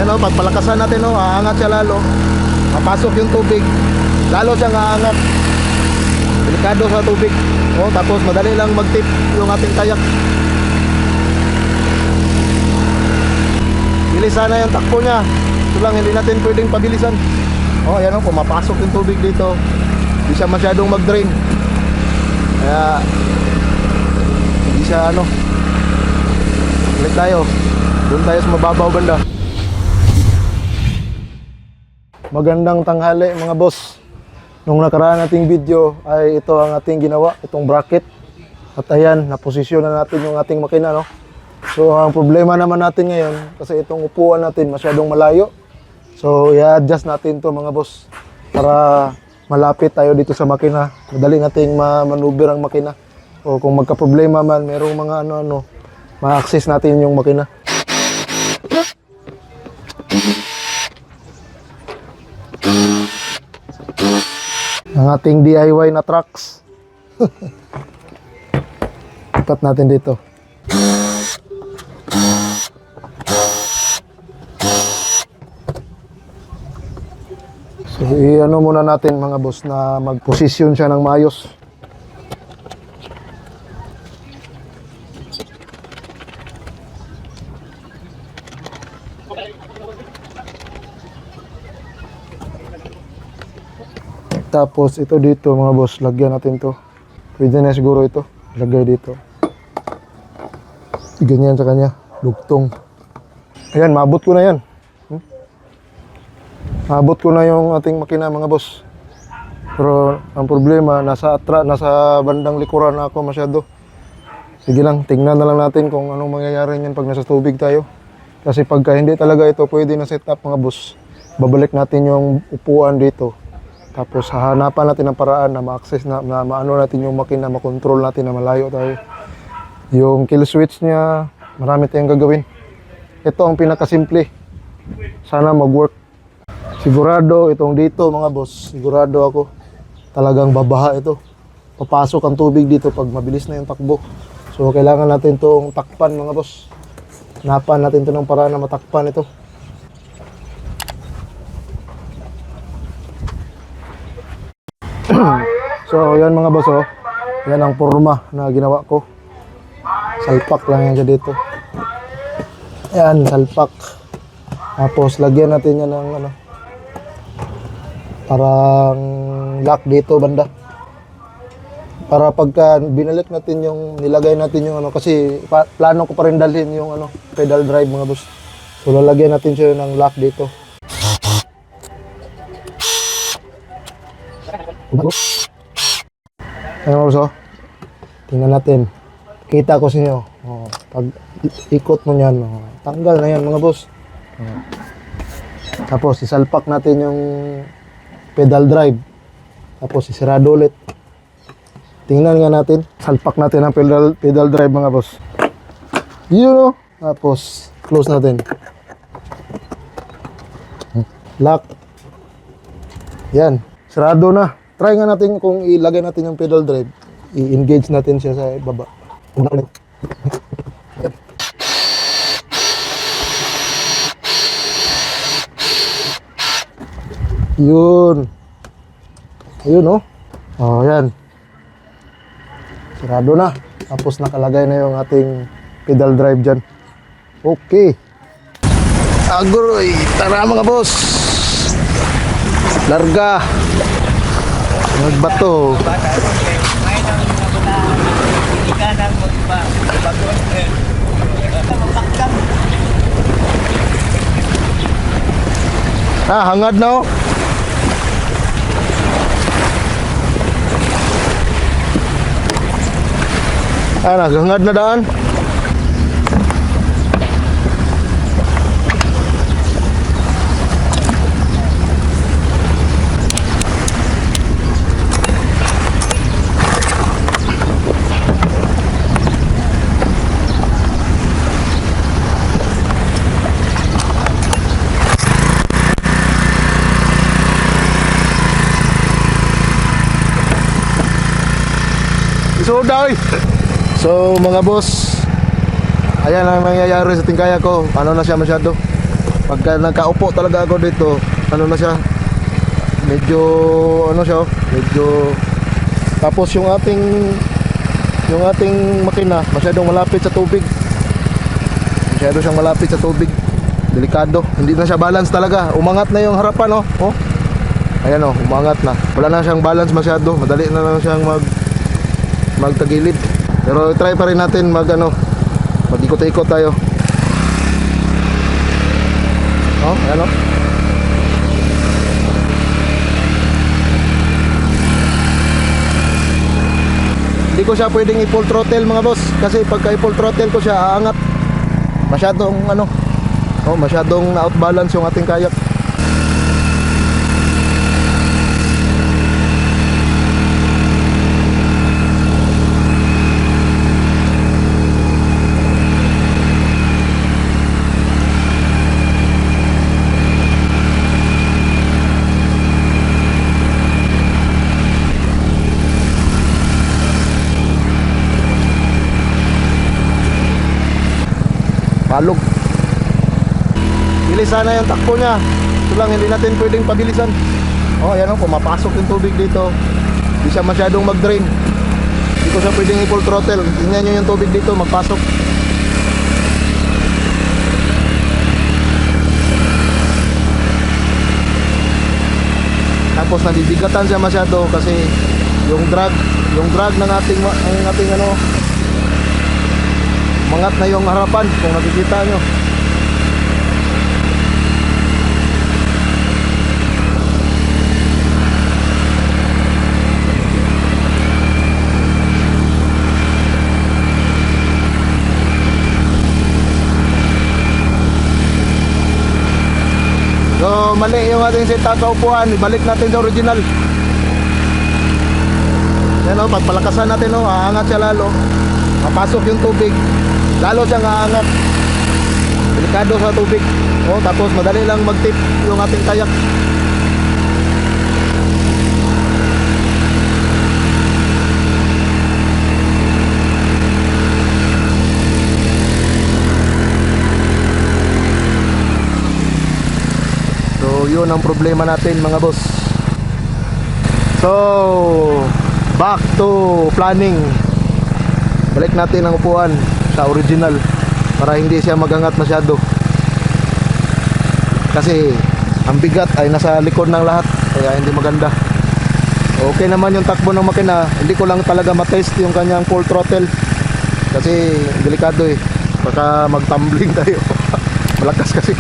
Ayan o, pagpalakasan natin o, aangat siya lalo. Mapasok yung tubig, lalo siyang aangat. Delikado sa tubig. O, tapos madali lang mag-tip yung ating kayak. Bilisan na yung takbo niya. Ito lang, hindi natin pwedeng pabilisan. O, ayan o, pumapasok yung tubig dito. Hindi siya masyadong mag-drain. Kaya hindi siya ano. Ulit tayo. Doon tayo sa mababaw banda. Magandang tanghali mga boss. Nung nakaraan nating video ay ito ang ating ginawa, itong bracket. At ayan, naposisyon na natin yung ating makina, no? So ang problema naman natin ngayon, kasi itong upuan natin masyadong malayo. So i-adjust natin to mga boss para malapit tayo dito sa makina. Madali nating ma-maneuver ang makina. O kung magka-problema man, merong mga ano-ano, ma-access natin yung makina. Ang ating DIY na trucks. Ipat natin dito. So i-ano muna natin mga boss na mag-position siya ng maayos. Tapos ito dito mga boss, lagyan natin to. Pwede na siguro ito, lagay dito. Ganyan sa kanya, lugtong. Ayan, maabot ko na yan. Maabot ko na yung ating makina mga boss. Pero ang problema, nasa bandang likuran na ako masyado. Sige lang, tingnan na lang natin kung anong mangyayari niyan pag nasa tubig tayo. Kasi pagka hindi talaga ito pwede na set up mga boss, babalik natin yung upuan dito. Tapos hahanapan natin ng paraan na ma-access na maano natin yung makina, makontrol natin na malayo tayo. Yung kill switch niya, marami tayong gagawin. Ito ang pinakasimple. Sana mag-work. Sigurado itong dito mga boss, sigurado ako talagang babaha ito. Papasok ang tubig dito pag mabilis na yung takbo. So kailangan natin itong takpan mga boss. Hanapan natin ito ng paraan na matakpan ito. So yan mga boss, oh. Yan ang forma na ginawa ko. Salpak lang yan siya dito. Yan, salpak. Tapos lagyan natin yan ng ano, parang lock dito banda. Para pagka binalik natin yung, nilagay natin yung ano, kasi plano ko pa rin dalhin yung ano, pedal drive mga boss. So lalagyan natin siya ng lock dito. Ayan mga boss, oh. Tingnan natin. Kita ko sa inyo. Oh, pag ikot mo yan, oh, tanggal na yan mga boss. Oh. Tapos isalpak natin yung pedal drive. Tapos isirado ulit. Tingnan nga natin. Salpak natin ang pedal drive mga boss. Yun, oh. Tapos close natin. Lock. Yan. Sarado na. Try nga natin kung ilagay natin yung pedal drive. I-engage natin siya sa baba. Yun. Ayun, oh. Oh, yan. Sarado na. Tapos nakalagay na yung ating pedal drive dyan. Okay. Agroy. Tara mga boss. Larga. Nagbato. Hangad na, oh. Naghangad na daan. Soda, oy. So mga boss, ayan ang nangyayari sa tingkaya ko. Ano na siya masyado. Pagka nagkaupo talaga ako dito, ano na siya, medyo ano siya, medyo tapos yung ating makina masyadong malapit sa tubig. Masyado siyang malapit sa tubig. Delikado. Hindi na siya balance talaga. Umangat na yung harapan, oh. Oh. Ayan, oh, umangat na. Wala na siyang balance masyado. Madali na lang siyang magtagilid. Pero try pa rin natin mag-ikot-ikot tayo. Oh, ayan, oh. Hindi ko siya pwedeng i-full throttle mga boss, kasi pagka i-full throttle ko siya aangat. Masyadong masyadong na-outbalance yung ating kayak. Palog. Bilis sana yung takbo niya. Ito lang, hindi natin pwedeng pabilisan. Oh, ayan, oh, pumapasok yung tubig dito. Hindi siya masyadong mag-drain. Hindi ko siya pwedeng i-full throttle. Tingnan nyo yung tubig dito, magpasok. Tapos nabibigatan siya masyado kasi yung drag ng ating mangat na yung harapan kung nakikita nyo. So mali yung ating setup sa upuan. Ibalik natin sa original. Yan, oh, pagpalakasan natin, oh, aangat siya lalo. Mapasok yung tubig, lalo siyang aangat. Delikado sa tubig. Oh, tapos madali lang mag-tip yung ating kayak. So yun ang problema natin mga boss. So back to planning. Balik natin ang upuan sa original para hindi siya magangat masyado. Kasi ang bigat ay nasa likod ng lahat, kaya hindi maganda. Okay naman yung takbo ng makina. Hindi ko lang talaga matest yung kanyang full throttle kasi delikado eh. Baka magtumbling tayo. Malakas kasi.